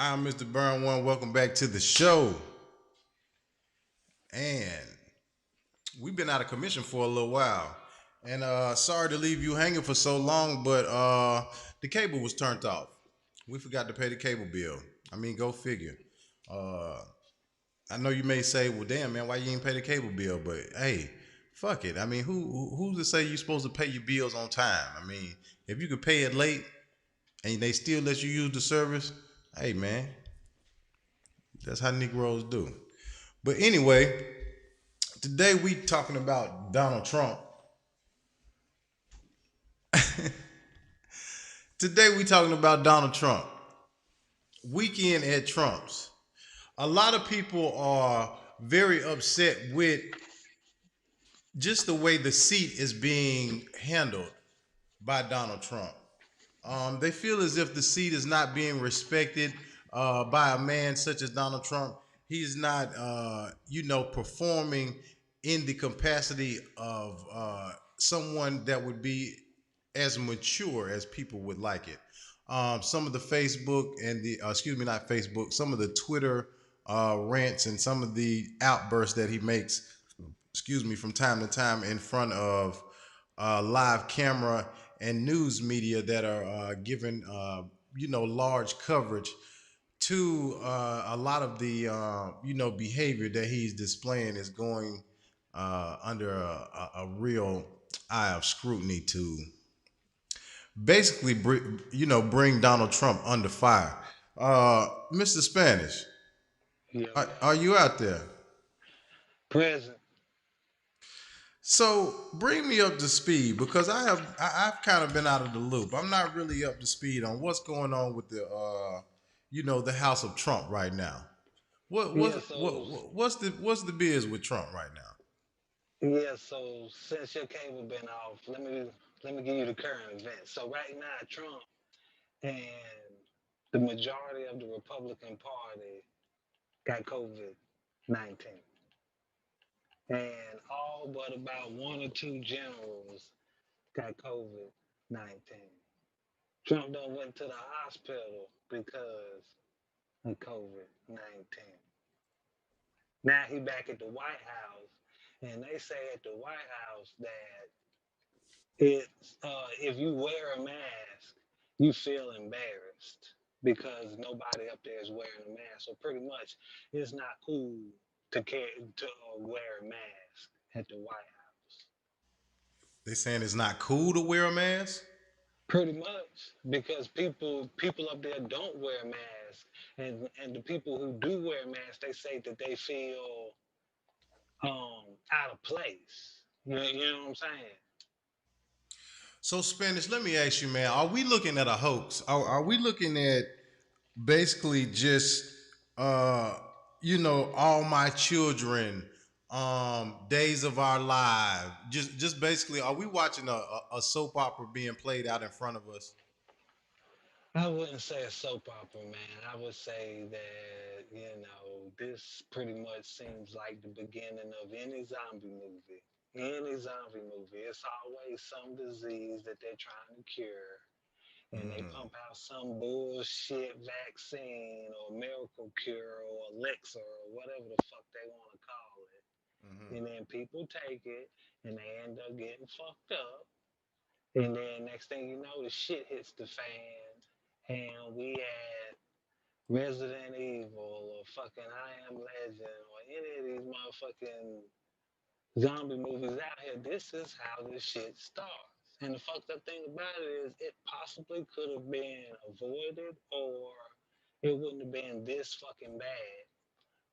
I'm Mr. Burn One. Welcome back to the show. And we've been out of commission for a little while. And sorry to leave you hanging for so long, but the cable was turned off. We forgot to pay the cable bill. I mean, go figure. Uh, I know you may say, "Well, damn man, why you ain't pay the cable bill?" But hey, fuck it. I mean, who's to say you're supposed to pay your bills on time? I mean, if you could pay it late and they still let you use the service, hey man, that's how Negroes do. But anyway, today we talking about Donald Trump. Today we talking about Donald Trump. Weekend at Trump's. A lot of people are very upset with just the way the seat is being handled by Donald Trump. They feel as if the seat is not being respected by a man such as Donald Trump. He's not, performing in the capacity of someone that would be as mature as people would like it. Some of the Facebook and not Facebook, some of the Twitter rants and some of the outbursts that he makes, from time to time in front of live camera and news media that are giving large coverage to a lot of the behavior that he's displaying is going under a real eye of scrutiny to basically bring Donald Trump under fire. Mr. Spanish, Yo, are you out there? present. So bring me up to speed because I've kind of been out of the loop. I'm not really up to speed on what's going on with the the House of Trump right now. What Yeah, what's so what's the biz with Trump right now? so since your cable been off, let me give you the current events. So right now, Trump and the majority of the Republican Party got COVID-19, and all but about one or two generals got COVID-19. Trump done went to the hospital because of COVID-19. Now he back at the White House, and they say at the White House that it's if you wear a mask, you feel embarrassed because nobody up there is wearing a mask. So pretty much, it's not cool to wear a mask at the White House. They saying it's not cool to wear a mask. Pretty much because people up there don't wear masks, and the people who do wear masks, they say that they feel out of place. You know what I'm saying? So Spanish, let me ask you, man, are we looking at a hoax? Are we looking at basically just uh all my children, days of our lives, just basically are we watching a soap opera being played out in front of us? I wouldn't say a soap opera, man. I would say that, this pretty much seems like the beginning of any zombie movie. Any zombie movie. It's always some disease that they're trying to cure, and they Mm-hmm. pump out some bullshit vaccine or miracle cure or elixir or whatever the fuck they want to call it. Mm-hmm. And then people take it and they end up getting fucked up. And then next thing you know, the shit hits the fan, and we at Resident Evil or fucking I Am Legend or any of these motherfucking zombie movies out here. This is how this shit starts. And the fucked up thing about it is it possibly could have been avoided or it wouldn't have been this fucking bad.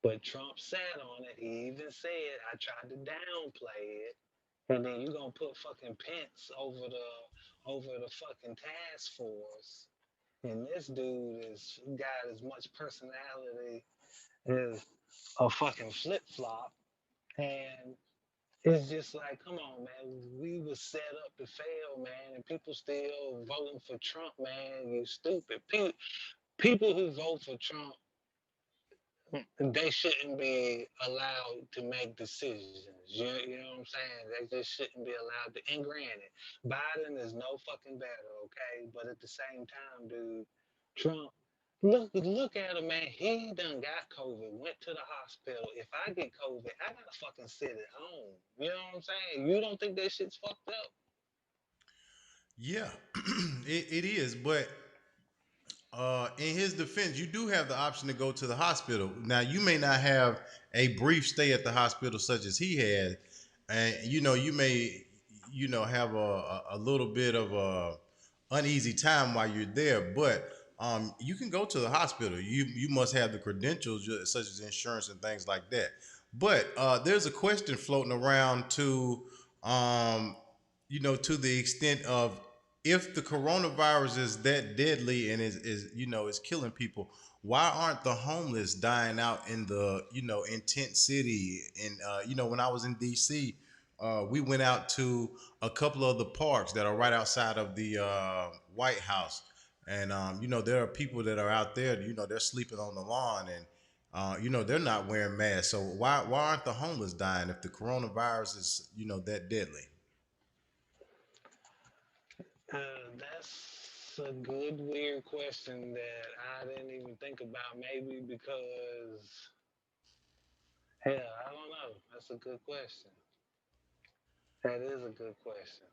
But Trump sat on it. He even said, I tried to downplay it. And then you gonna put fucking Pence over the fucking task force. And this dude is got as much personality as a fucking flip flop. And it's just like, come on, man. We was set up to fail, man, and people still voting for Trump, man. You stupid. People who vote for Trump, they shouldn't be allowed to make decisions. You know what I'm saying? They just shouldn't be allowed to. And granted, Biden is no fucking better, okay? But at the same time, dude, Trump Look at him, man. He done got COVID, went to the hospital. If I get COVID, I gotta fucking sit at home. You know what I'm saying? You don't think that shit's fucked up? Yeah, it is. But in his defense, you do have the option to go to the hospital. Now, you may not have a brief stay at the hospital such as he had, and you may have a little bit of a uneasy time while you're there. But you can go to the hospital. You must have the credentials such as insurance and things like that. But there's a question floating around um, to the extent of, if the coronavirus is that deadly and is killing people, why aren't the homeless dying out in the in tent city? And when I was in DC, we went out to a couple of the parks that are right outside of the White House, and there are people that are out there. They're sleeping on the lawn, and they're not wearing masks. So why aren't the homeless dying if the coronavirus is that deadly? That's a good, weird question that I didn't even think about. Maybe because, hell, I don't know. That's a good question. That is a good question.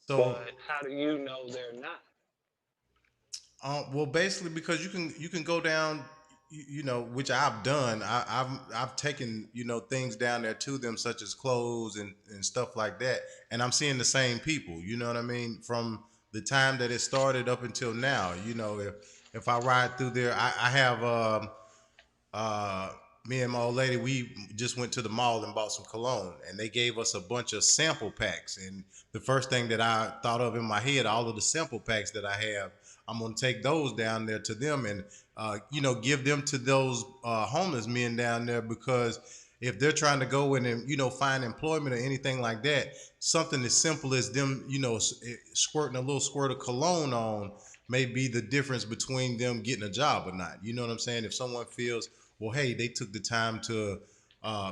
So But how do you know they're not? well, basically, because you can go down, which I've done. I've taken things down there to them, such as clothes and stuff like that, and I'm seeing the same people. You know what I mean? From the time that it started up until now. If I ride through there, I have uh, me and my old lady, we just went to the mall and bought some cologne, and they gave us a bunch of sample packs. And the first thing that I thought of in my head, all of the sample packs that I have, I'm gonna take those down there to them and give them to those homeless men down there, because if they're trying to go in and find employment or anything like that, something as simple as them squirting a little squirt of cologne on may be the difference between them getting a job or not. You know what I'm saying? If someone feels, well, hey, they took the time to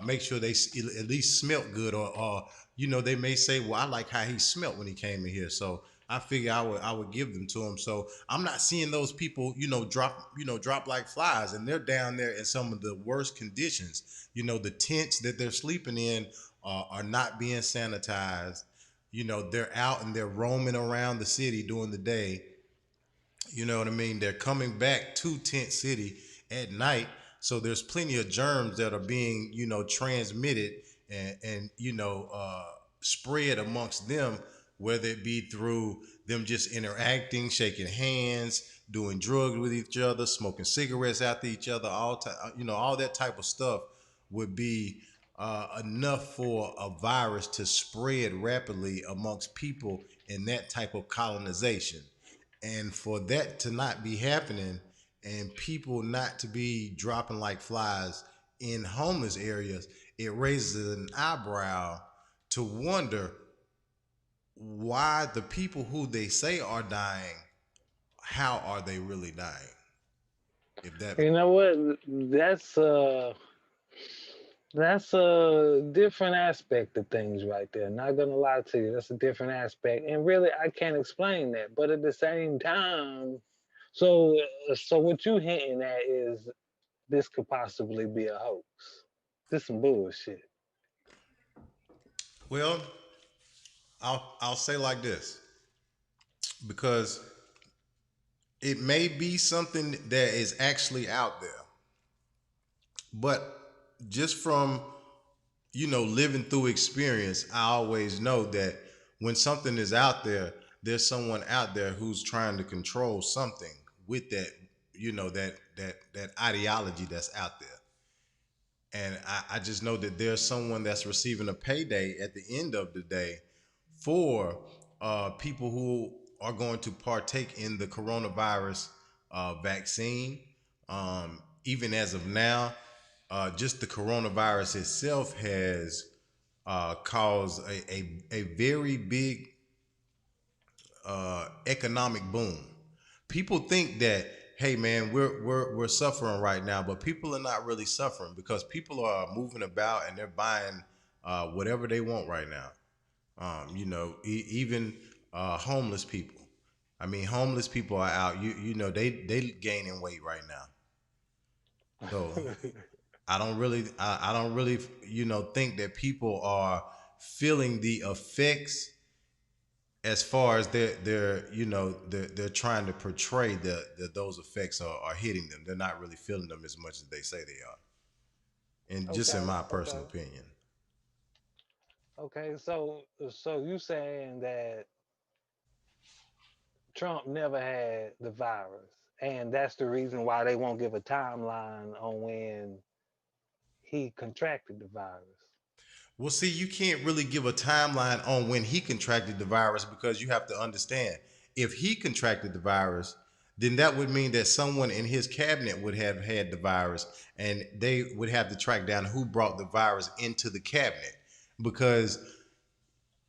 make sure they at least smelt good, or they may say, well, I like how he smelt when he came in here, so I figure I would give them to him. So I'm not seeing those people, drop like flies, and they're down there in some of the worst conditions. The tents that they're sleeping in are not being sanitized. They're out and they're roaming around the city during the day. You know what I mean? They're coming back to Tent City at night. So there's plenty of germs that are being, transmitted and spread amongst them, whether it be through them just interacting, shaking hands, doing drugs with each other, smoking cigarettes after each other, all that type of stuff would be enough for a virus to spread rapidly amongst people in that type of colonization. And for that to not be happening and people not to be dropping like flies in homeless areas, it raises an eyebrow to wonder why the people who they say are dying, how are they really dying? If that You know what? That's a different aspect of things right there. Not gonna lie to you, that's a different aspect, and really, I can't explain that. But at the same time, so what you hinting at is this could possibly be a hoax. This some bullshit. Well, I'll say like this, because it may be something that is actually out there, but just from living through experience, I always know that when something is out there, there's someone out there who's trying to control something with that, that ideology that's out there. And I just know that there's someone that's receiving a payday at the end of the day for people who are going to partake in the coronavirus vaccine. Even as of now, just the coronavirus itself has caused a very big economic boom. People think that, hey man, we're suffering right now, but people are not really suffering, because people are moving about and they're buying whatever they want right now. Even homeless people. I mean, homeless people are out. You know they gaining weight right now. So I don't really think that people are feeling the effects as far as they're they're trying to portray that those effects are hitting them. They're not really feeling them as much as they say they are. And just in Okay, my okay, personal opinion. okay. So you saying that Trump never had the virus, and that's the reason why they won't give a timeline on when he contracted the virus. Well, see, you can't really give a timeline on when he contracted the virus because you have to understand if he contracted the virus, then that would mean that someone in his cabinet would have had the virus and they would have to track down who brought the virus into the cabinet because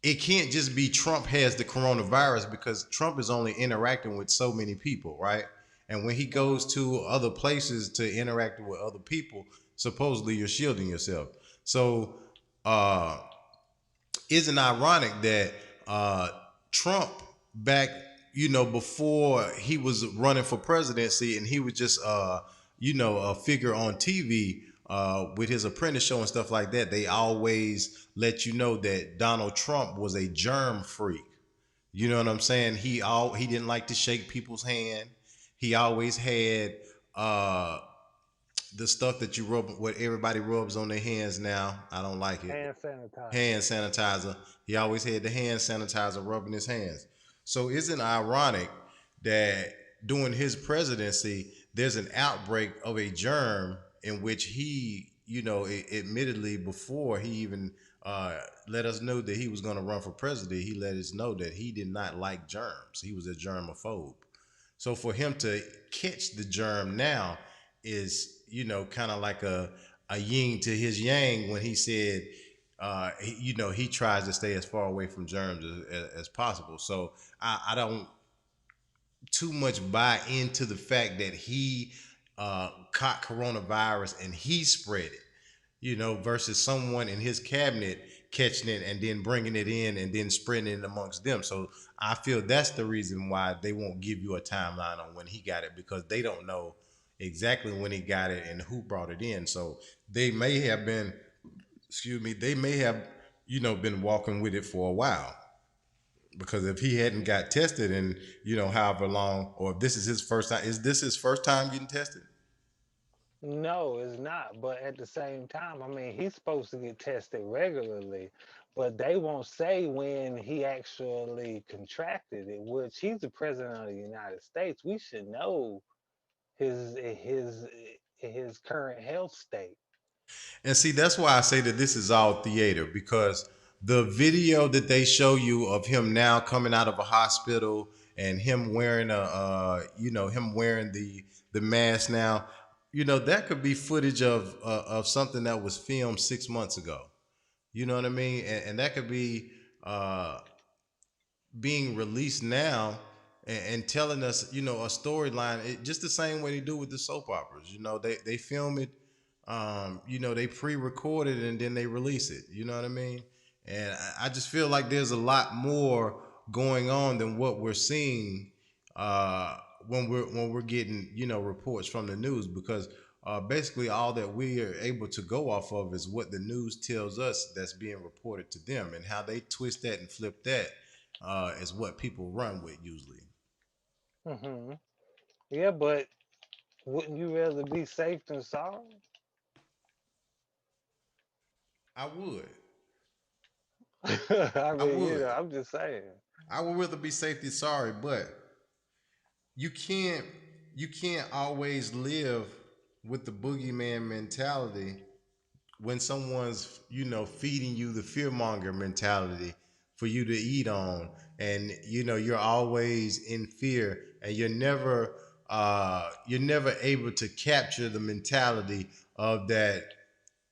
it can't just be Trump has the coronavirus because Trump is only interacting with so many people, right? And when he goes Hmm. to other places to interact with other people, supposedly you're shielding yourself. So, uh, isn't ironic that Trump back, before he was running for presidency and he was just, a figure on TV with his apprentice show and stuff like that, they always let you know that Donald Trump was a germ freak. You know what I'm saying? He didn't like to shake people's hand. He always had uh, the stuff that you rub, what everybody rubs on their hands now. I don't like it. Hand Hand sanitizer. sanitizer. He always had the hand sanitizer rubbing his hands. So isn't it ironic that during his presidency, there's an outbreak of a germ in which he, admittedly before he even let us know that he was going to run for president, he let us know that he did not like germs. He was a germaphobe. So for him to catch the germ now is, kind of like a yin to his yang when he said, he tries to stay as far away from germs as possible. So I don't too much buy into the fact that he caught coronavirus and he spread it, versus someone in his cabinet catching it and then bringing it in and then spreading it amongst them. So I feel that's the reason why they won't give you a timeline on when he got it because they don't know exactly when he got it and who brought it in. So they may have been, excuse me, they may have, been walking with it for a while. Because if he hadn't got tested in, however long, or if this is his first time, is this his first time getting tested? No, it's not. But at the same time, I mean, he's supposed to get tested regularly, but they won't say when he actually contracted it, which he's the president of the United States. We should know his current health state. And see, that's why I say that this is all theater because the video that they show you of him now coming out of a hospital and him wearing him wearing the mask now, that could be footage of something that was filmed 6 months ago. You know what I mean? And that could be uh, being released now and telling us, a storyline, just the same way they do with the soap operas. They film it, they pre-record it and then they release it. You know what I mean? And I just feel like there's a lot more going on than what we're seeing uh, when we're getting reports from the news because basically all that we are able to go off of is what the news tells us that's being reported to them and how they twist that and flip that is what people run with usually. Hmm. Yeah, but wouldn't you rather be safe than sorry? I would. I I mean, would. I'm just saying. I would rather be safety sorry, but you can't you can't always live with the boogeyman mentality when someone's feeding you the fearmonger mentality for you to eat on and you're always in fear and you're never able to capture the mentality of that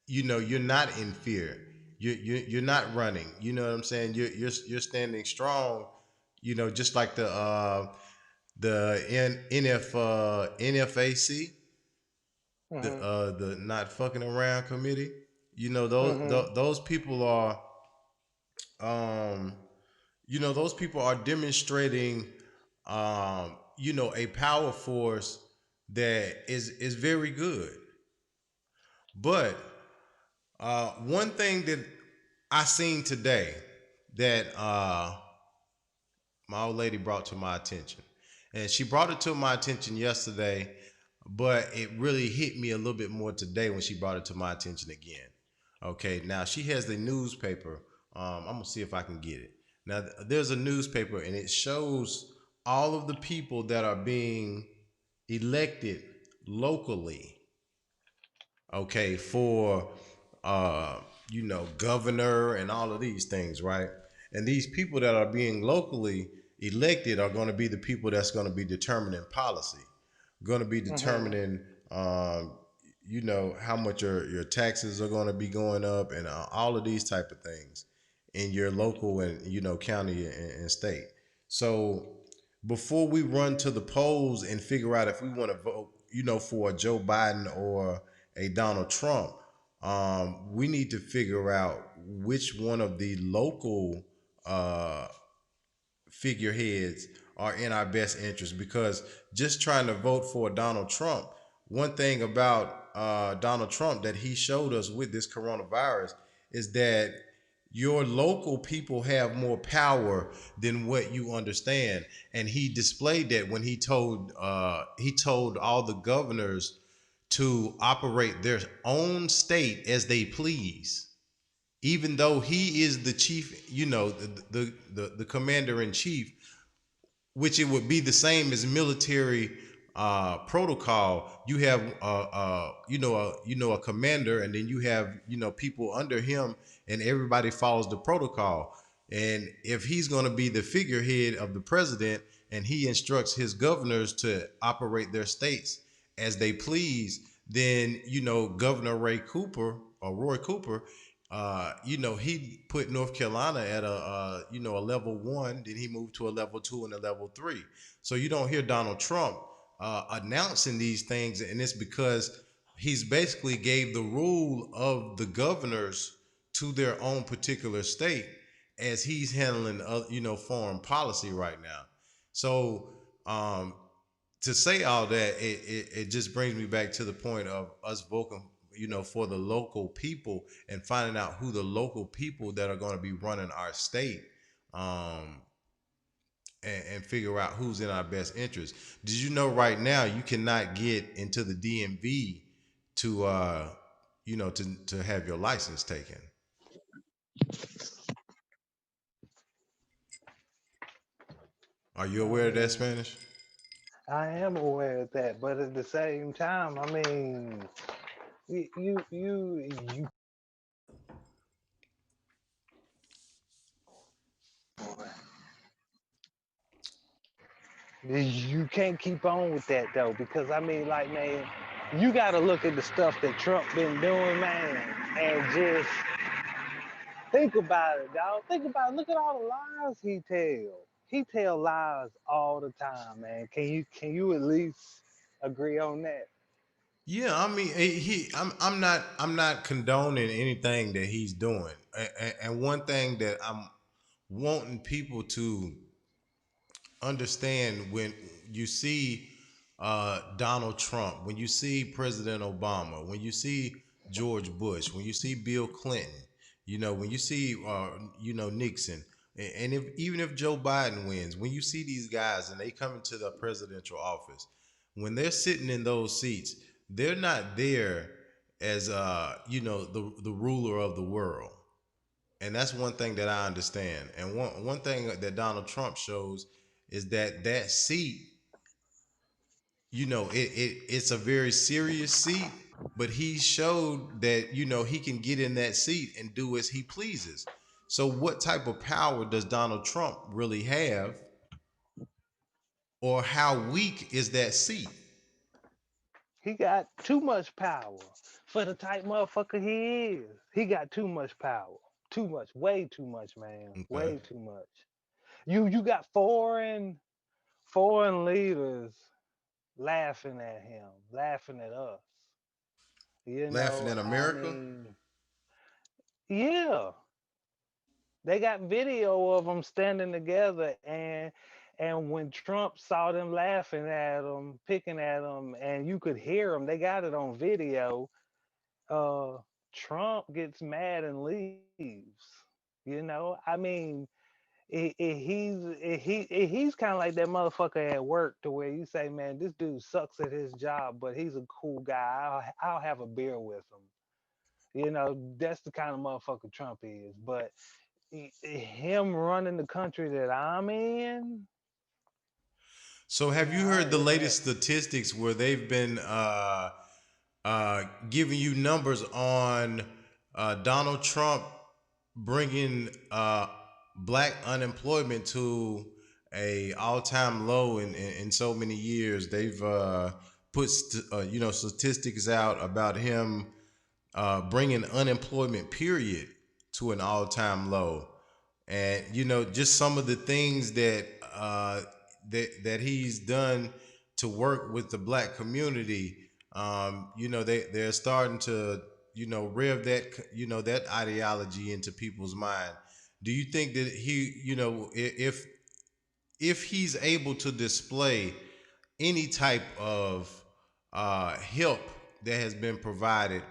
you're not in fear. You're not running. You know what I'm saying? You're standing strong. Just like the NFAC, Hmm. the not fucking around committee. Those Hmm. those people are um those people are demonstrating a power force that is very good. But one thing that I seen today that my old lady brought to my attention, and she brought it to my attention yesterday, but it really hit me a little bit more today when she brought it to my attention again. Okay, now she has the newspaper. I'm gonna see if I can get it. Now there's a newspaper, and it shows all of the people that are being elected locally, okay, for governor and all of these things, right? And these people that are being locally elected are going to be the people that's going to be determining policy, going to be Mm-hmm. determining how much your taxes are going to be going up, and all of these type of things in your local and county and state. So before we run to the polls and figure out if we want to vote, for a Joe Biden or a Donald Trump, we need to figure out which one of the local uh, figureheads are in our best interest. Because just trying to vote for Donald Trump, one thing about Donald Trump that he showed us with this coronavirus is that your local people have more power than what you understand, and he displayed that when he told all the governors to operate their own state as they please, even though he is the chief, the commander in chief, which it would be the same as military protocol. You have a commander, and then you have people under him, and everybody follows the protocol. And if he's going to be the figurehead of the president, and he instructs his governors to operate their states as they please, then Governor Roy Cooper, he put North Carolina at a level one. Then he moved to a level two and a level three. So you don't hear Donald Trump announcing these things, and it's because he's basically gave the rule of the governors to their own particular state as he's handling foreign policy right now. So to say all that, it just brings me back to the point of us voting, for the local people, and finding out who the local people that are going to be running our state, um, and figure out who's in our best interest. Did you know right now you cannot get into the DMV to, to have your license taken? Are you I aware of that, mean, Spanish? I am aware of that, but at the same time, I mean, you you can't keep on with that though, because I mean, like, man, you got to look at the stuff that Trump been doing, man, and just think about it, dog. Think about it. Look at all the lies he tell. He tell lies all the time, man. Can you at least agree on that? Yeah, I mean, I'm not condoning anything that he's doing, and one thing that I'm wanting people to understand: when you see Donald Trump, when you see President Obama, when you see George Bush, when you see Bill Clinton, when you see Nixon, and if even if Joe Biden wins, when you see these guys and they come into the presidential office, when they're sitting in those seats, they're not there as the ruler of the world. And that's one thing that I understand. And one thing that Donald Trump shows is that seat, it's a very serious seat, but he showed that he can get in that seat and do as he pleases. So what type of power does Donald Trump really have, or how weak is that seat? He got too much power for the type motherfucker he is. He got too much power. Too much, way too much, man. Okay. Way too much. You got foreign leaders laughing at him, laughing at us. Laughing at I America. mean, yeah, they got video of them standing together, and And when Trump saw them laughing at him, picking at him, and you could hear them, they got it on video. Uh, Trump gets mad and leaves. I mean, he's kind of like that motherfucker at work, to where you say, man, this dude sucks at his job, but he's a cool guy. I'll have a beer with him. That's the kind of motherfucker Trump is. But him running the country that I'm in, So, have yeah, you I heard don't the with latest that. statistics where they've been giving you numbers on Donald Trump bringing black unemployment to a all-time low in so many years? They've put statistics out about him bringing unemployment period to an all-time low, and just some of the things that he's done to work with the black community. They're starting to rev that ideology into people's mind. Do you think that he, if he's able to display any type of help that has been provided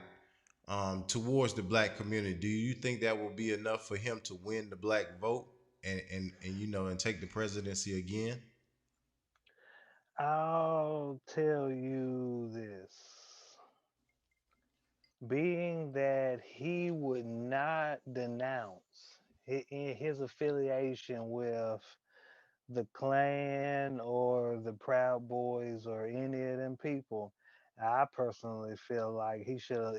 towards the black community, do you think that will be enough for him to win the black vote and take the presidency again? I'll tell you this. Being that he would not denounce in his affiliation with the Klan or the Proud Boys or any of them people, I personally feel like he should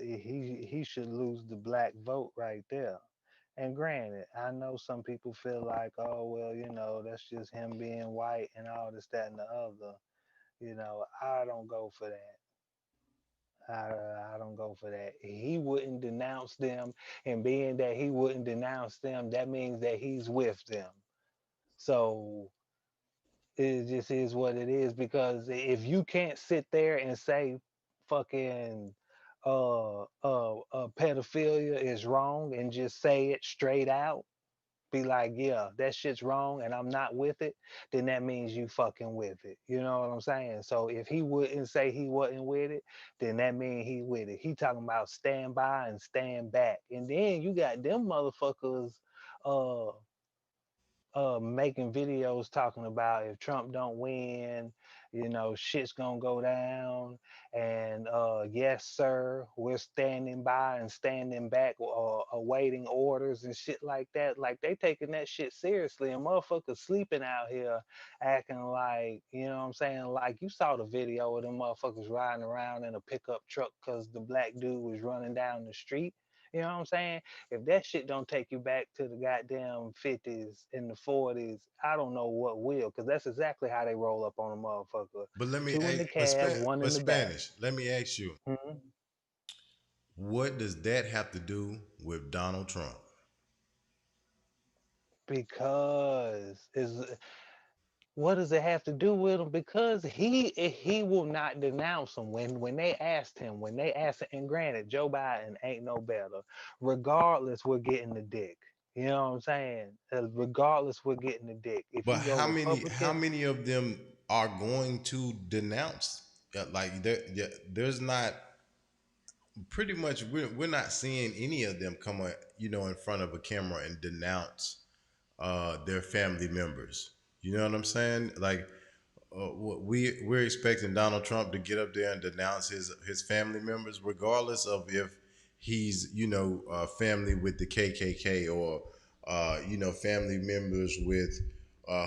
lose the black vote right there. And granted, I know some people feel like, oh well, that's just him being white and all this, that, and the other. I don't go for that. I don't go for that. He wouldn't denounce them, and being that he wouldn't denounce them, that means that he's with them. So it just is what it is. Because if you can't sit there and say fucking pedophilia is wrong and just say it straight out, be like, yeah, that shit's wrong and I'm not with it, then that means you fucking with it. You know what I'm saying? So if he wouldn't say he wasn't with it, then that means he with it. He talking about stand by and stand back. And then you got them motherfuckers uh making videos talking about if Trump don't win, shit's gonna go down. And yes, sir, we're standing by and standing back, awaiting orders and shit like that. Like they taking that shit seriously, and motherfuckers sleeping out here acting like, what I'm saying? Like you saw the video of them motherfuckers riding around in a pickup truck because the black dude was running down the street. You know what I'm saying? If that shit don't take you back to the goddamn 50s and the 40s, I don't know what will, because that's exactly how they roll up on a motherfucker. But let me, Two in the but, cab, one in the back. Spanish. Let me ask you, Mhm. what does that have to do with Donald Trump? Because is what does it have to do with him? Because he will not denounce him when they asked him, when they asked him, and granted, Joe Biden ain't no better. Regardless, we're getting the dick. You know what I'm saying? Regardless, we're getting the dick. If But you go how Republican, many of them are going to denounce? Like there's not pretty much we're not seeing any of them come in front of a camera and denounce their family members. You know what I'm saying? Like we're expecting Donald Trump to get up there and denounce his family members, regardless of if he's family with the KKK or family members with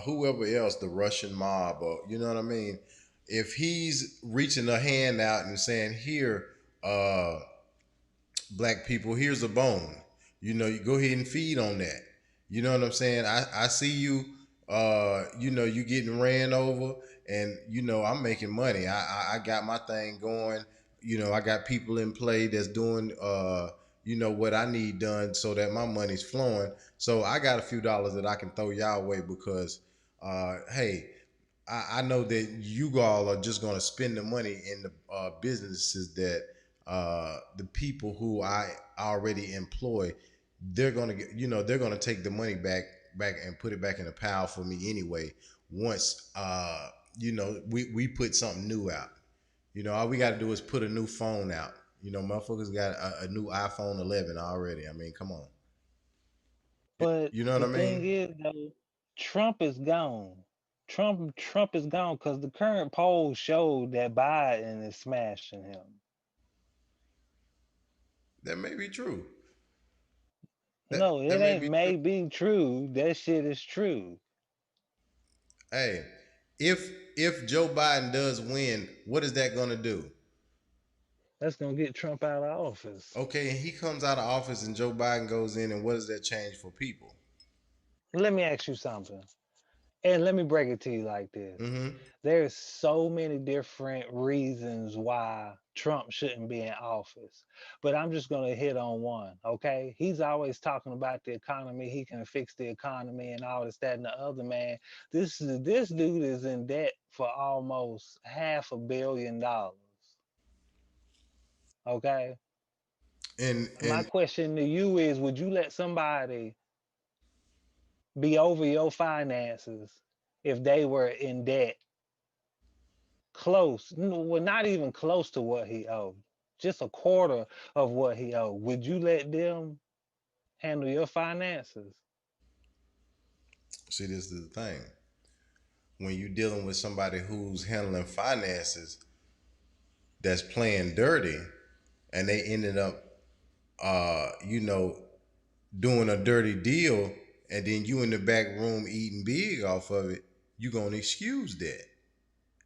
whoever else, the Russian mob, or you know what I mean. If he's reaching a hand out and saying, "Here, uh, black people, here's a bone. You go ahead and feed on that." You know what I'm saying? I see you, you getting ran over, and I'm making money. I got my thing going. I got people in play that's doing, what I need done so that my money's flowing. So I got a few dollars that I can throw y'all away because, hey, I know that you all are just going to spend the money in the businesses that the people who I already employ, they're going to get, they're going to take the money back and put it back in the pile for me anyway. once we put something new out. All we got to do is put a new phone out. Motherfuckers got a new iPhone 11 already. I mean, come on. But You know what the I mean? thing is, though, Trump is gone. Trump is gone because the current polls show that Biden is smashing him. That may be true. That No, that it may ain't be true. maybe true. That shit is true. Hey, if Joe Biden does win, what is that gonna do? That's gonna get Trump out of office. Okay, and he comes out of office and Joe Biden goes in, and what does that change for people? Let me ask you something. And let me break it to you like this. Mm-hmm. There's so many different reasons why Trump shouldn't be in office. But I'm just going to hit on one, okay? He's always talking about the economy. He can fix the economy and all this, that, and the other, man. This dude is in debt for almost $500 million. Okay? My And question to you is, would you let somebody be over your finances if they were in debt close, well, not even close to what he owed, just a quarter of what he owed? Would you let them handle your finances? see, this is the thing. When you're dealing with somebody who's handling finances that's playing dirty, and they ended up, uh, you know, doing a dirty deal, and then you in the back room eating big off of it, you gonna excuse that.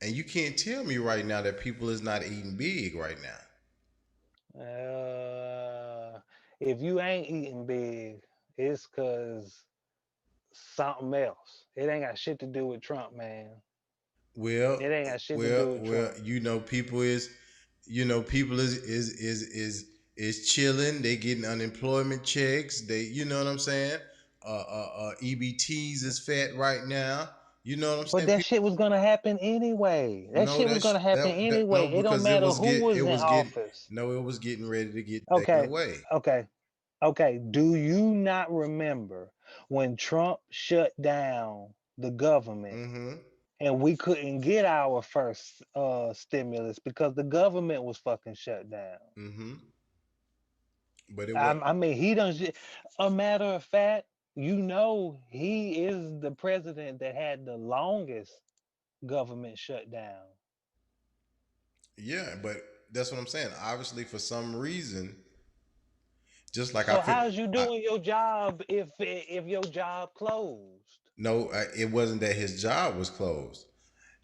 And you can't tell me right now that people is not eating big right now. Uh, if you ain't eating big, it's because something else. It ain't got shit to do with Trump, man. Well, It ain't got shit to do with Trump. people is chilling. They getting unemployment checks. They, you know what I'm saying? EBTs is fat right now. You know what I'm But saying? that shit was gonna happen anyway. That No, shit was gonna happen no, anyway. It don't because it matter was who get it was in was getting office. no, it was getting ready to get taken Okay, away. okay. Okay, do you not remember when Trump shut down the government Mm-hmm. and we couldn't get our first stimulus because the government was fucking shut down? Mm-hmm. But it I, was I mean, he done. A matter of fact, he is the president that had the longest government shutdown. yeah, but that's what I'm saying. Obviously, for some reason, just like I So feel, how's you I doing your job if your job closed? no, it wasn't that his job was closed.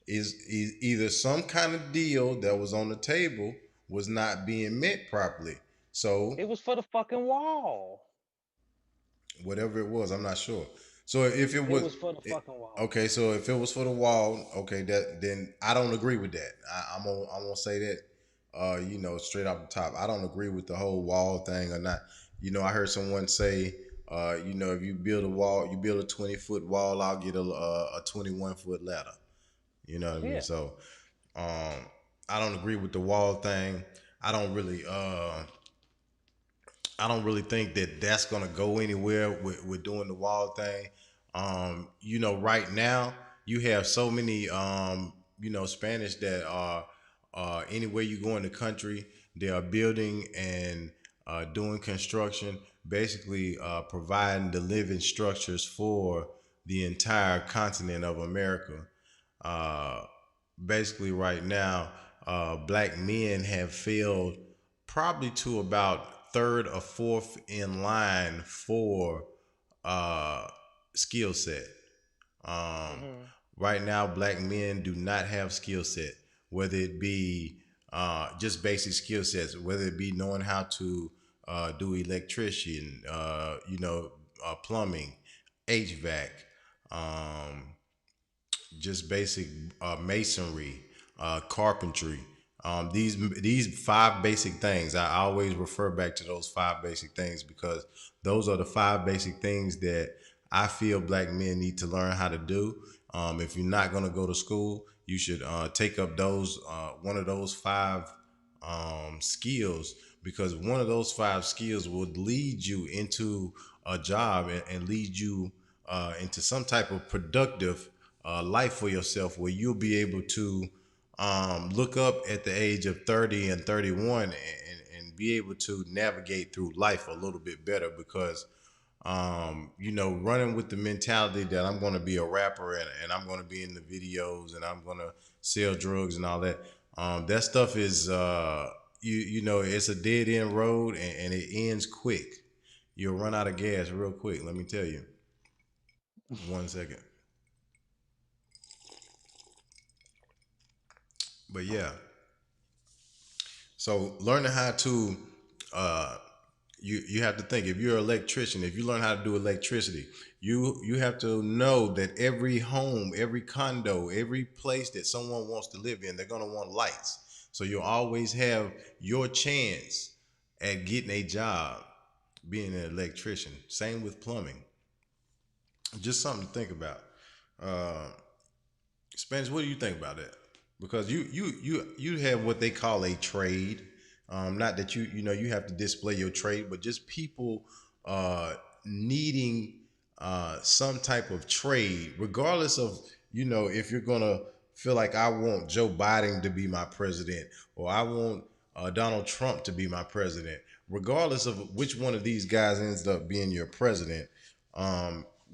Is either some kind of deal that was on the table was not being met properly. So It was for the fucking wall. whatever it was, I'm not sure. So if it It was was for the it, fucking wall. okay, so if it was for the wall, okay, that then I don't agree with that. I'm gonna say that, straight off the top, I don't agree with the whole wall thing or not. I heard someone say, if you build a wall, you build a 20-foot wall, I'll get a 21-foot ladder. You know what I mean? Yeah. So um, I don't agree with the wall thing. I don't really. I don't really think that that's gonna go anywhere with doing the wall thing. Right now you have so many, Spanish that are anywhere you go in the country, they are building and doing construction, basically providing the living structures for the entire continent of America. Uh, Basically, right now, black men have failed probably to about third or fourth in line for uh, skill set. Um, Hmm. right now, black men do not have skill set, whether it be just basic skill sets, whether it be knowing how to do electrician, plumbing, HVAC, um, just basic masonry, carpentry. These five basic things. I always refer back to those five basic things because those are the five basic things that I feel black men need to learn how to do. If you're not going to go to school, you should take up those one of those five skills, because one of those five skills will lead you into a job and lead you into some type of productive life for yourself where you'll be able to look up at the age of 30 and 31 and be able to navigate through life a little bit better because running with the mentality that I'm going to be a rapper and I'm going to be in the videos and I'm going to sell drugs and all that. That stuff is, it's a dead end road and it ends quick. You'll run out of gas real quick. Let me tell you. 1 second. But yeah, so learning how to uh, you have to think if you're an electrician, if you learn how to do electricity, you have to know that every home, every condo, every place that someone wants to live in, they're gonna want lights. So you'll always have your chance at getting a job being an electrician. Same with plumbing. Just something to think about. Uh, Spence, what do you think about that? Because you have what they call a trade. Not that you have to display your trade, but just people uh, needing some type of trade, regardless of if you're gonna feel like I want Joe Biden to be my president or I want Donald Trump to be my president, regardless of which one of these guys ends up being your president.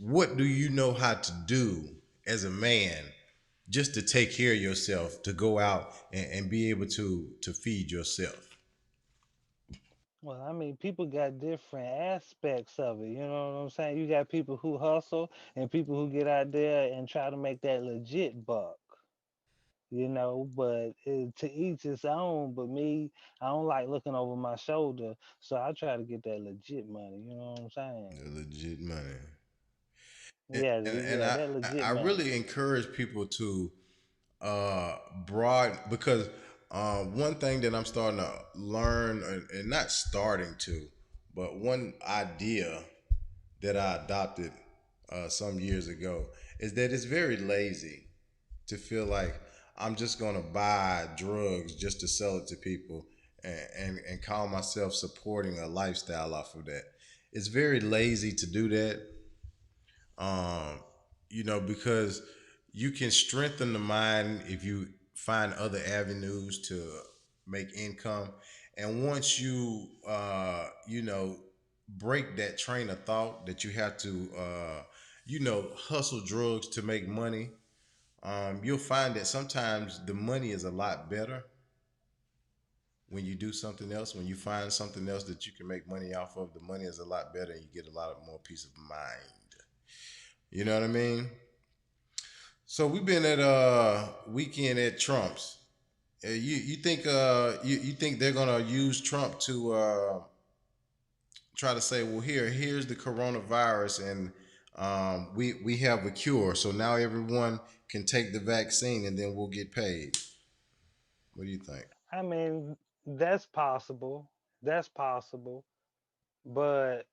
What do you know how to do as a man just to take care of yourself, to go out and be able to feed yourself? Well, I mean, people got different aspects of it. You know what I'm saying? You got people who hustle and people who get out there and try to make that legit buck. But to each his own. But me, I don't like looking over my shoulder, so I try to get that legit money. You know what I'm saying? The legit money. And, Yeah, and, and yeah, I, that legit I money. really encourage people to broad because one thing that I'm starting to learn and not starting to, but one idea that I adopted some years ago is that it's very lazy to feel like I'm just gonna buy drugs just to sell it to people and call myself supporting a lifestyle off of that. It's very lazy to do that, um, because you can strengthen the mind if you find other avenues to make income. And once you break that train of thought that you have to, hustle drugs to make money, you'll find that sometimes the money is a lot better when you do something else. When you find something else that you can make money off of, the money is a lot better and you get a lot of more peace of mind. You know what I mean? So we've been at weekend at Trump's. You think they're gonna use Trump to try to say, well, here's the coronavirus, and we have a cure, so now everyone can take the vaccine, and then we'll get paid. What do you think? I mean, that's possible. That's possible. But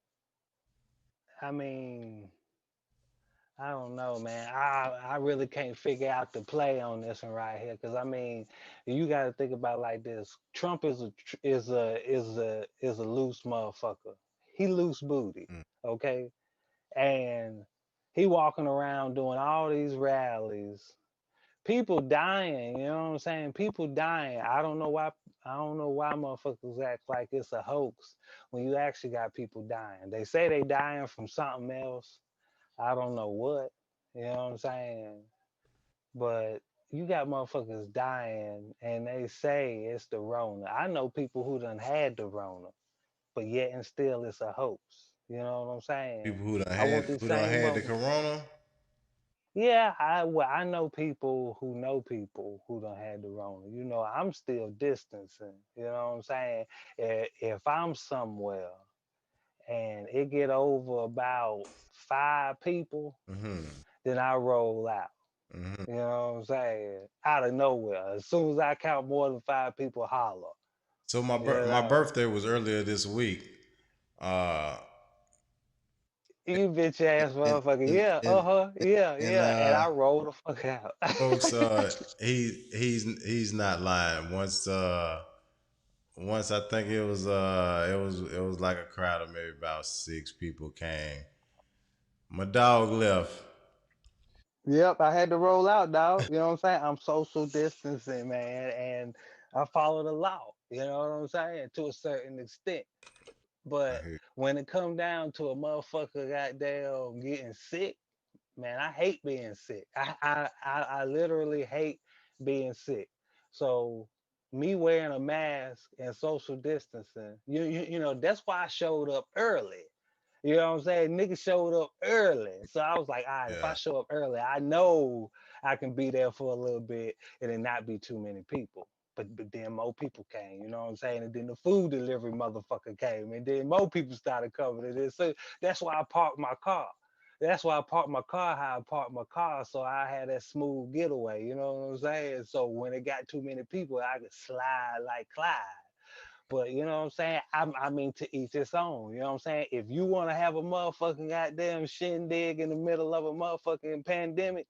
I mean, I don't know, man. I really can't figure out the play on this one right here, because I mean, you got to think about it like this. Trump is a loose motherfucker. He loose booty, Mm. okay, and he walking around doing all these rallies. People dying, you know what I'm saying? People dying. I don't know why. I don't know why motherfuckers act like it's a hoax when you actually got people dying. They say they dying from something else. I don't know what. You know what I'm saying? But you got motherfuckers dying and they say it's the Rona. I know people who done had the Rona, but yet and still it's a hoax. You know what I'm saying? People who done I want had these who done same had the motherfuckers. corona. Yeah, I know people who done had the Rona. I'm still distancing. You know what I'm saying? If I'm somewhere and it get over about 5 people, Mm-hmm. then I roll out. Mm-hmm. You know what I'm saying? Out of nowhere. As soon as I count more than 5 people, holler. So You my know? birthday was earlier this week. Uh, You bitch ass and motherfucker. and Yeah, and, yeah, and yeah. And I roll the fuck out. folks, he's not lying. Once I think it was like a crowd of maybe about 6 people came. My dog left. Yep, I had to roll out, dog. You know what I'm saying? I'm social distancing, man, and I follow the law. You know what I'm saying? To a certain extent. I But hear. when it come down to a motherfucker goddamn getting sick, man, I hate being sick. I literally hate being sick. So me wearing a mask and social distancing, you know, that's why I showed up early. You know what I'm saying? Niggas showed up early. So I was like, all right, if I Yeah, show up early, I know I can be there for a little bit and it not be too many people. But then more people came, you know what I'm saying? And then the food delivery motherfucker came, and then more people started coming. And then, so that's why I parked my car. That's why I parked my car how I parked my car, so I had that smooth getaway. You know what I'm saying? So when it got too many people, I could slide like Clyde. But you know what I'm saying? I mean, to each its own. You know what I'm saying? If you want to have a motherfucking goddamn shindig in the middle of a motherfucking pandemic,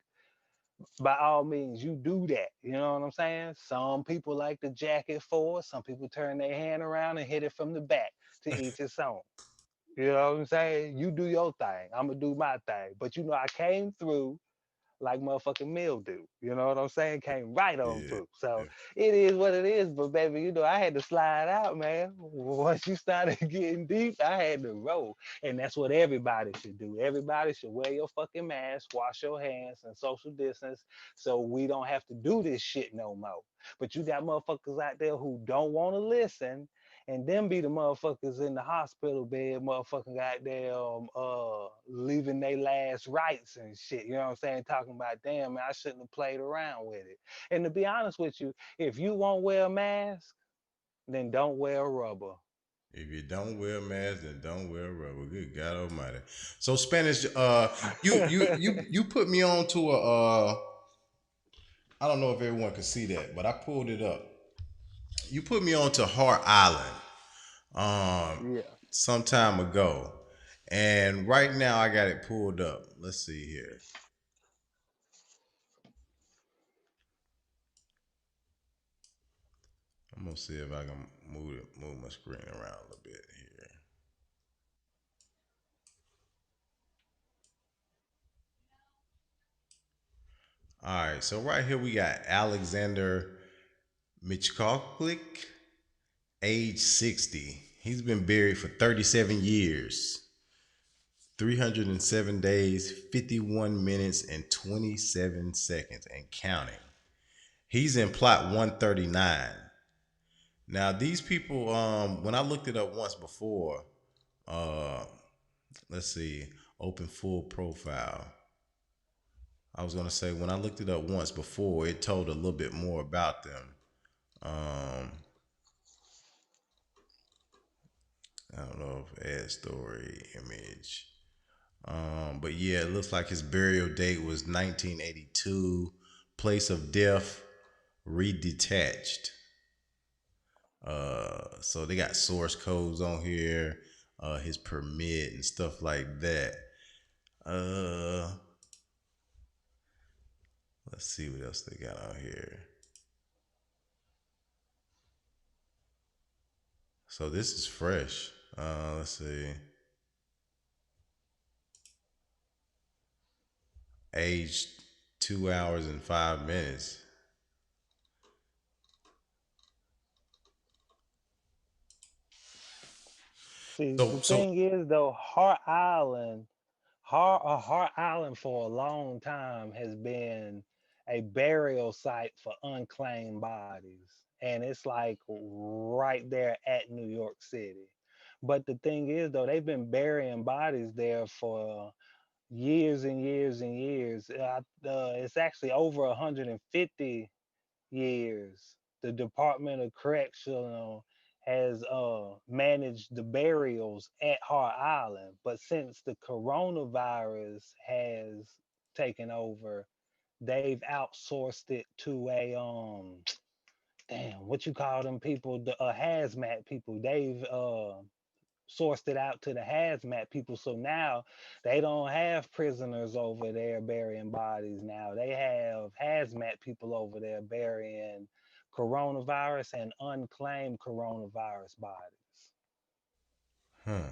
by all means, you do that. You know what I'm saying? Some people like to jack it forward. Some people turn their hand around and hit it from the back. To each its own. You know what I'm saying? You do your thing. I'm gonna do my thing. But you know, I came through like motherfucking mildew. You know what I'm saying? Came right on yeah, through. So yeah. it is what it is. But baby, you know, I had to slide out, man. Once you started getting deep, I had to roll. And that's what everybody should do. Everybody should wear your fucking mask, wash your hands, and social distance so we don't have to do this shit no more. But you got motherfuckers out there who don't want to listen and then be the motherfuckers in the hospital bed, motherfucking goddamn leaving their last rites and shit. You know what I'm saying? Talking about damn man, I shouldn't have played around with it. And to be honest with you, if you won't wear a mask, then don't wear a rubber. If you don't wear a mask, then don't wear rubber. Good God Almighty. So Spanish, you put me on to a. I don't know if everyone can see that, but I pulled it up. You put me on to Hart Island, um, Yeah. some time ago, and right now I got it pulled up. Let's see here. I'm gonna see if I can move my screen around a little bit here. All right, so right here we got Alexander Michkoklik, age 60. He's been buried for 37 years, 307 days, 51 minutes, and 27 seconds, and counting. He's in plot 139. Now, these people, when I looked it up once before, uh, let's see, open full profile. I was gonna say when I looked it up once before, it told a little bit more about them. Um, I don't know if add story image. But yeah, it looks like his burial date was 1982. Place of death redetached. So they got source codes on here, his permit and stuff like that. Uh, let's see what else they got on here. So this is fresh. Let's see. Aged 2 hours and 5 minutes. See, So the so thing is though, Hart Island for a long time has been a burial site for unclaimed bodies. And it's like right there at New York City. But the thing is, though, they've been burying bodies there for years and years and years. It's actually over 150 years, the Department of Correctional has managed the burials at Hart Island. But since the coronavirus has taken over, they've outsourced it to a damn, what you call them people, the hazmat people. They've sourced it out to the hazmat people. So now they don't have prisoners over there burying bodies. Now they have hazmat people over there burying coronavirus and unclaimed coronavirus bodies. huh.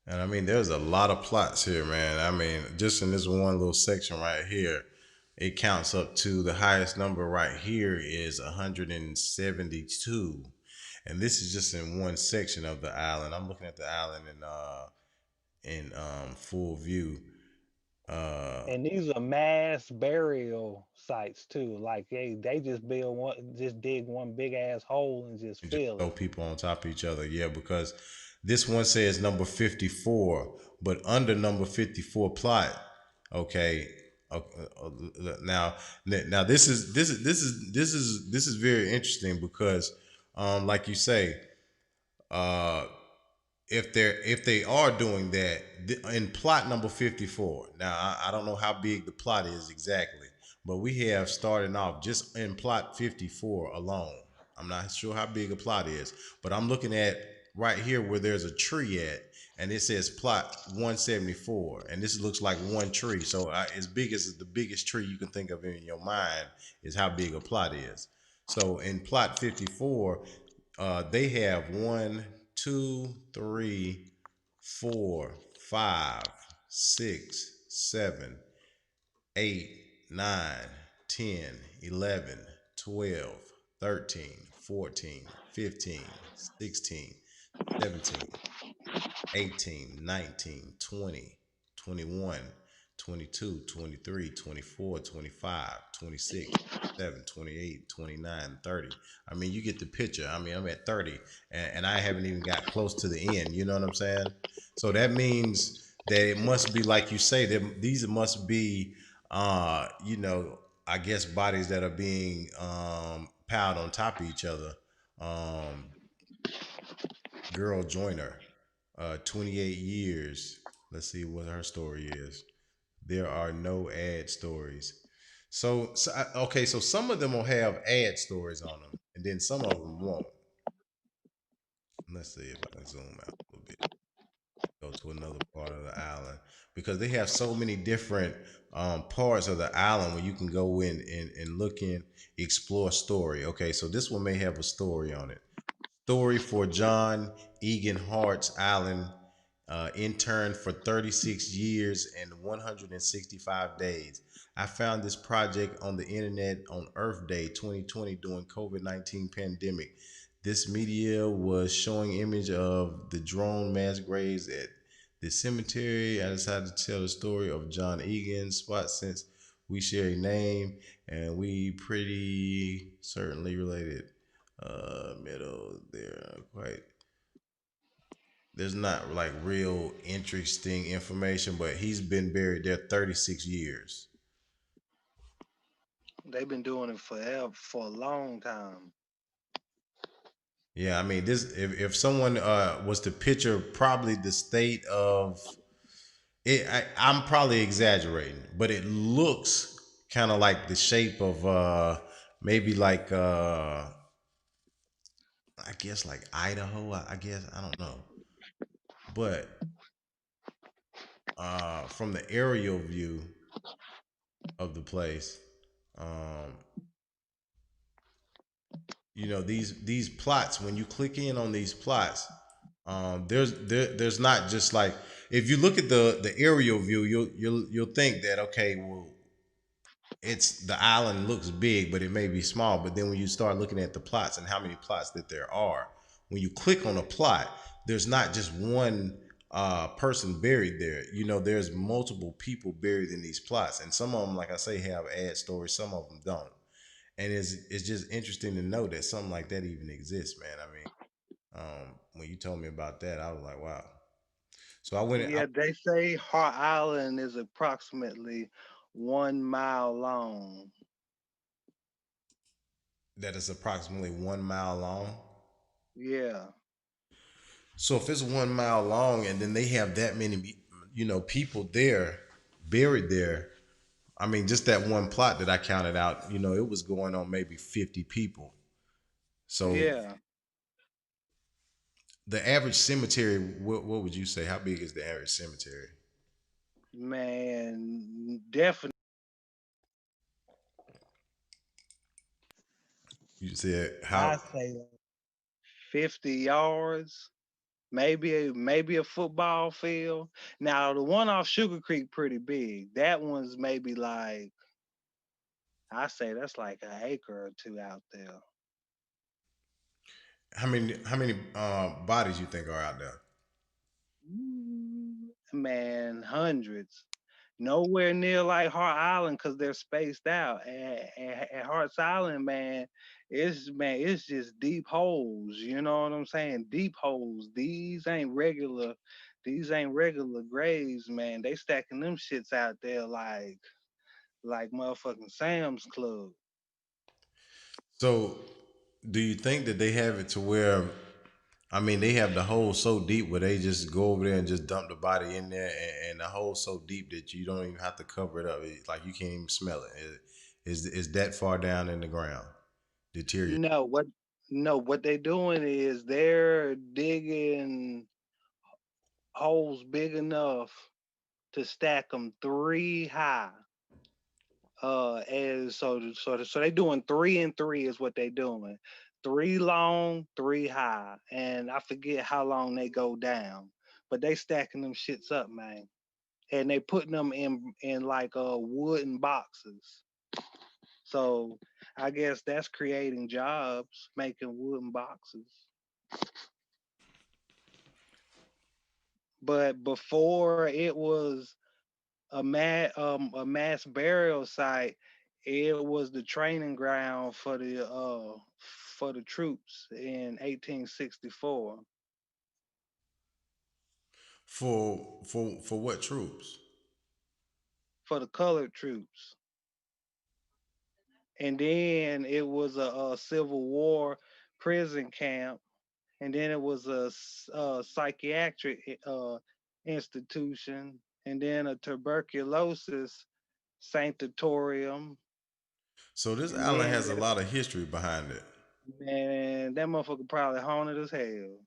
And I mean, there's a lot of plots here, man. I mean, just in this one little section right here, it counts up to the highest number right here is 172. And this is just in one section of the island. I'm looking at the island in full view. Uh, And these are mass burial sites too. Like they just build one, just dig one big ass hole and just and just fill throw it. people on top of each other. Yeah, because this one says number 54, but under number 54 plot, okay. Now, now this is very interesting because, like you say, uh, if they are doing that in plot number 54. Now I don't know how big the plot is exactly, but we have starting off just in plot 54 alone. I'm not sure how big a plot is, but I'm looking at right here where there's a tree at, and it says plot 174, and this looks like one tree. So as big as the biggest tree you can think of in your mind is how big a plot is. So in plot 54, they have one, two, three, four, five, six, seven, 8, 9, 10, 11, 12, 13, 14, 15, 16, 17, 18, 19, 20, 21, 22, 23, 24, 25, 26, 27, 28, 29, 30. I mean, you get the picture. I mean, I'm at 30 and I haven't even got close to the end. You know what I'm saying? So that means that it must be like you say, that these must be, I guess bodies that are being piled on top of each other. Um, Girl Joyner, 28 years. Let's see what her story is. There are no ad stories. Okay, so some of them will have ad stories on them, and then some of them won't. Let's see if I can zoom out a little bit. Go to another part of the island because they have so many different parts of the island where you can go in and look in, explore story. Okay, so this one may have a story on it. Story for John Egan Hart's Island, interned for 36 years and 165 days. I found this project on the internet on Earth Day 2020 during COVID-19 pandemic. This media was showing image of the drone mass graves at the cemetery. I decided to tell the story of John Egan's spot since we share a name and we pretty certainly related. Middle there, quite. There's not like real interesting information, but he's been buried there 36 years. They've been doing it forever, for a long time. Yeah, I mean, this if someone was to picture probably the state of it, I'm probably exaggerating, but it looks kind of like the shape of maybe like I guess like Idaho. I guess I don't know, but from the aerial view of the place, um, these plots. When you click in on these plots, there's not just like if you look at the aerial view, you'll think that okay, well, it's the island looks big, but it may be small. But then when you start looking at the plots and how many plots that there are, when you click on a plot, there's not just one person buried there. There's multiple people buried in these plots, and some of them, like I say, have ad stories. Some of them don't, and it's just interesting to know that something like that even exists, man. I mean, when you told me about that, I was like, wow. So I went. Yeah, they say Hart Island is approximately 1 mile long. That is approximately 1 mile long. Yeah, So if it's 1 mile long and then they have that many, people there buried there, I mean, just that one plot that I counted out, it was going on maybe 50 people. So yeah, the average cemetery, what would you say? How big is the average cemetery? man, definitely. You said how? I say 50 yards. maybe a football field. Now the one off Sugar Creek pretty big. That one's maybe like I say that's like an acre or two out there. How many bodies you think are out there? Man, hundreds. Nowhere near like Hart Island because they're spaced out. At Hart's Island, man, it's just deep holes. You know what I'm saying? Deep holes. These ain't regular graves, man. They stacking them shits out there like motherfucking Sam's Club. So, do you think that they have it to where, I mean, they have the hole so deep where they just go over there and just dump the body in there, and the hole so deep that you don't even have to cover it up. Like you can't even smell it. Is that far down in the ground? Deteriorate. No, what they doing is they're digging holes big enough to stack them three high. And so they doing three and three is what they doing. Three long, three high, and I forget how long they go down, but they stacking them shits up, man. And they putting them in like wooden boxes. So I guess that's creating jobs, making wooden boxes. But before it was a mass burial site. It was the training ground for the troops in 1864 For what troops? for the colored troops, and then it was a Civil War prison camp, and then it was a psychiatric institution, and then a tuberculosis sanctorium, So this and island then has a lot of history behind it. man, that motherfucker probably haunted as hell.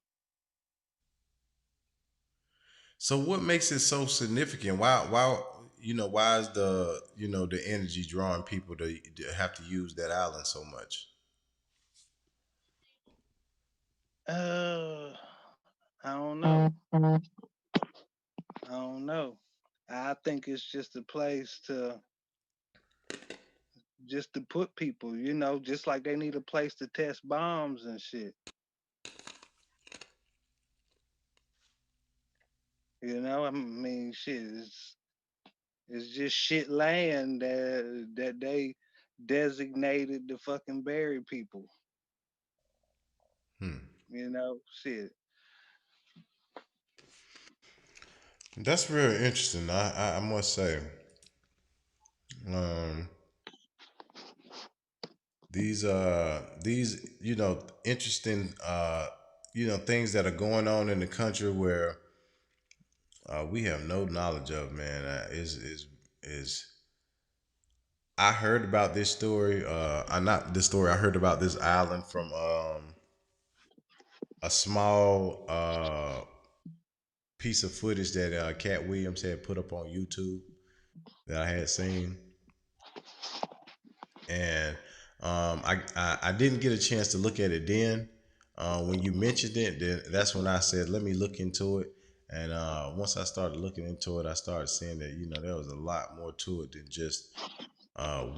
So what makes it so significant? Why is the energy drawing people to have to use that island so much? Uh, I don't know. I don't know. I think it's just a place to just to put people, just like they need a place to test bombs and shit. I mean, shit, it's just shit land that they designated to fucking bury people. Hmm. Shit. That's real interesting. I must say, um, these interesting things that are going on in the country where we have no knowledge of, man. Is I heard about this story. I not this story. I heard about this island from a small piece of footage that Cat Williams had put up on YouTube that I had seen, and I didn't get a chance to look at it then. When you mentioned it, then that's when I said, let me look into it. And once I started looking into it, I started seeing that there was a lot more to it than just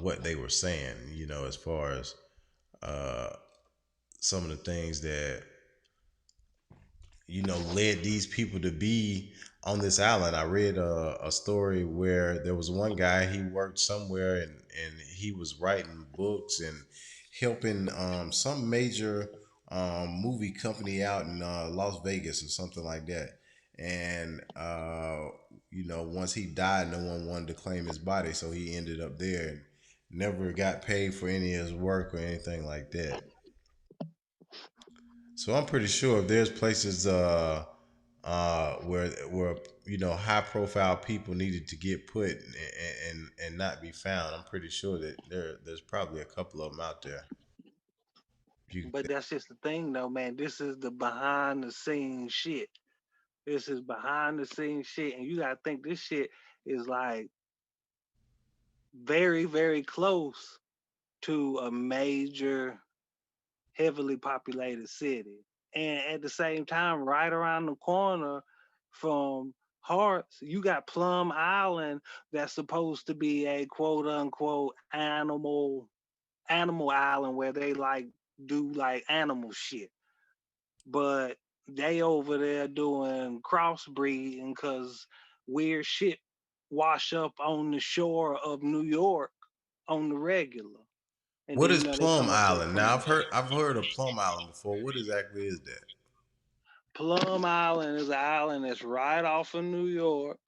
what they were saying. As far as uh, some of the things that led these people to be on this island. I read a story where there was one guy, he worked somewhere, and he was writing books and helping some major movie company out in Las Vegas or something like that. And once he died, no one wanted to claim his body, so he ended up there and never got paid for any of his work or anything like that. So I'm pretty sure if there's places where high profile people needed to get put and not be found, I'm pretty sure that there's probably a couple of them out there. You But that's just the thing, though, man. This is the behind the scenes shit. This is behind the scenes shit, and you gotta think this shit is like very, very close to a major, heavily populated city. And at the same time, right around the corner from Hearts, you got Plum Island that's supposed to be a quote unquote animal island where they like do like animal shit. But they over there doing crossbreeding because weird shit wash up on the shore of New York on the regular. And What then is they Plum come up there Island? Now clean. I've heard of Plum Island before. What exactly is that? Plum Island is an island that's right off of New York,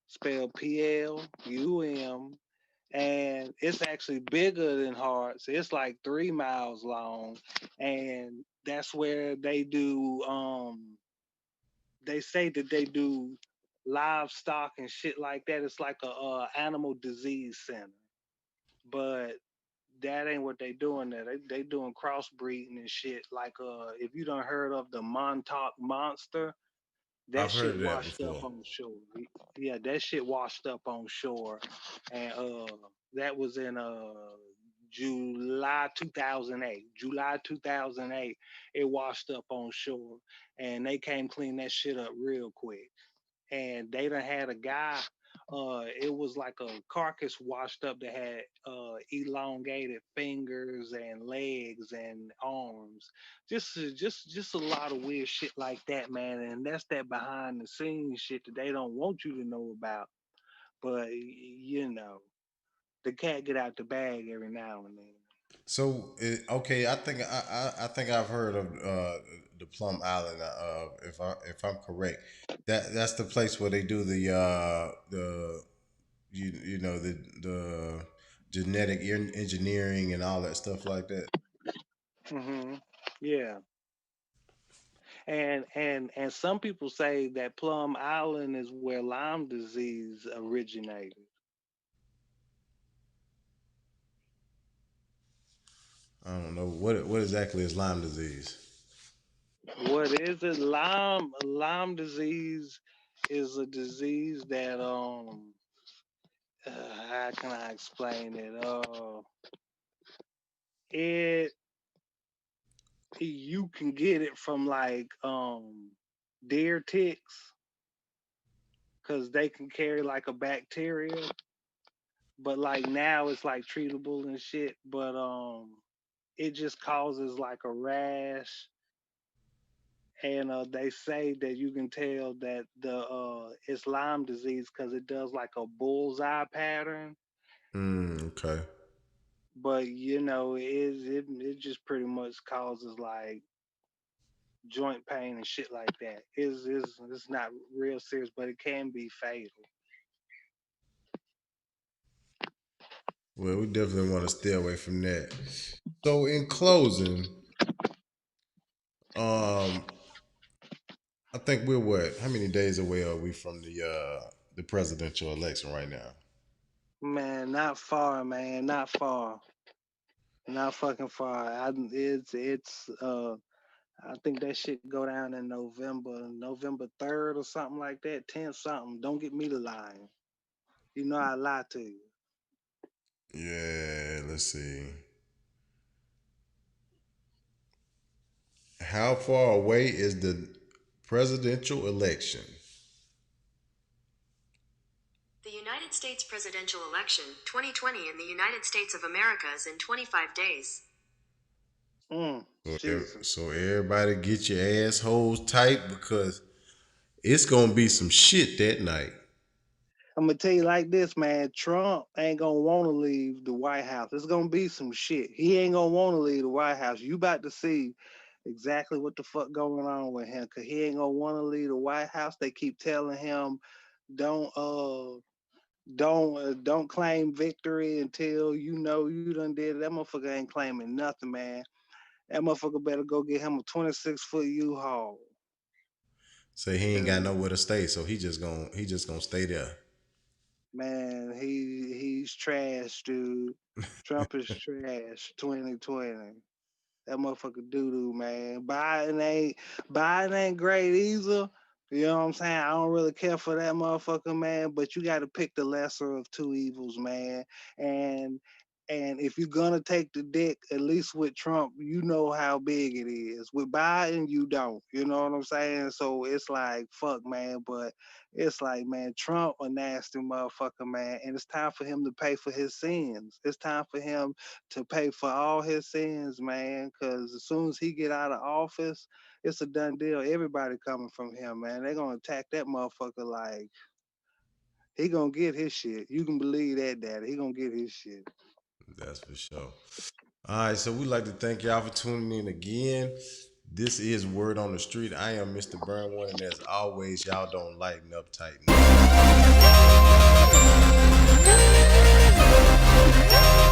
spelled Plum, and it's actually bigger than Hearts. It's like 3 miles long, and that's where they do. They say that they do livestock and shit like that. It's like a animal disease center, but that ain't what they doing there. They doing crossbreeding and shit. Like if you don't heard of the Montauk monster, that I've heard shit of that washed up before. on shore. Yeah, that shit washed up on shore, and that was in July 2008. July 2008, it washed up on shore, and they came clean that shit up real quick. And they done had a guy. It was like a carcass washed up that had elongated fingers and legs and arms. Just a lot of weird shit like that, man. And that's that behind the scenes shit that they don't want you to know about. But the cat get out the bag every now and then. So okay, I think I've heard of the Plum Island. If I'm correct, that's the place where they do the you know the genetic engineering and all that stuff like that. Yeah, and some people say that Plum Island is where Lyme disease originated. I don't know what exactly is Lyme disease. What is it? Lyme disease is a disease that how can I explain it? It you can get it from like deer ticks because they can carry like a bacteria, but like now it's like treatable and shit. But it just causes like a rash, and they say that you can tell that the it's Lyme disease because it does like a bullseye pattern. Okay. But it just pretty much causes like joint pain and shit like that. Is it's not real serious, but it can be fatal. Well, we definitely want to stay away from that. So, in closing, um, I think we're what? How many days away are we from the presidential election right now? Man, not far, man, not far, not fucking far. It's I think that shit go down in November 3rd or something like that, 10th something. Don't get me to lying. You know I lie to you. Yeah, let's see. How far away is the presidential election? The United States presidential election 2020 in the United States of America is in 25 days. So, Jesus. so everybody get your assholes tight because it's gonna be some shit that night. I'm gonna tell you like this, man. Trump ain't gonna want to leave the White House. It's gonna be some shit. He ain't gonna want to leave the White House. You about to see exactly what the fuck going on with him, cause he ain't gonna want to leave the White House. They keep telling him, don't don't claim victory until you know you done did it. That motherfucker ain't claiming nothing, man. That motherfucker better go get him a 26-foot U-Haul. Say he ain't got And nowhere to stay, so he just gonna stay there. man, he's trash, dude. Trump is trash. 2020. That motherfucker doo doo, man. Biden ain't great either. You know what I'm saying? I don't really care for that motherfucker, man. But you got to pick the lesser of two evils, man. And And if you're gonna take the dick, at least with Trump, you know how big it is. With Biden, you don't. You know what I'm saying? So it's like, fuck, man. But it's like, man, Trump a nasty motherfucker, man. And it's time for him to pay for his sins. It's time for him to pay for all his sins, man. Cause as soon as he get out of office, it's a done deal. Everybody coming from him, man. They're gonna attack that motherfucker like he gonna get his shit. You can believe that, daddy. He gonna get his shit. That's for sure. All right, so we'd like to thank y'all for tuning in again. This is Word on the Street. I am Mr. Burn One, and as always, y'all don't lighten up, tighten up.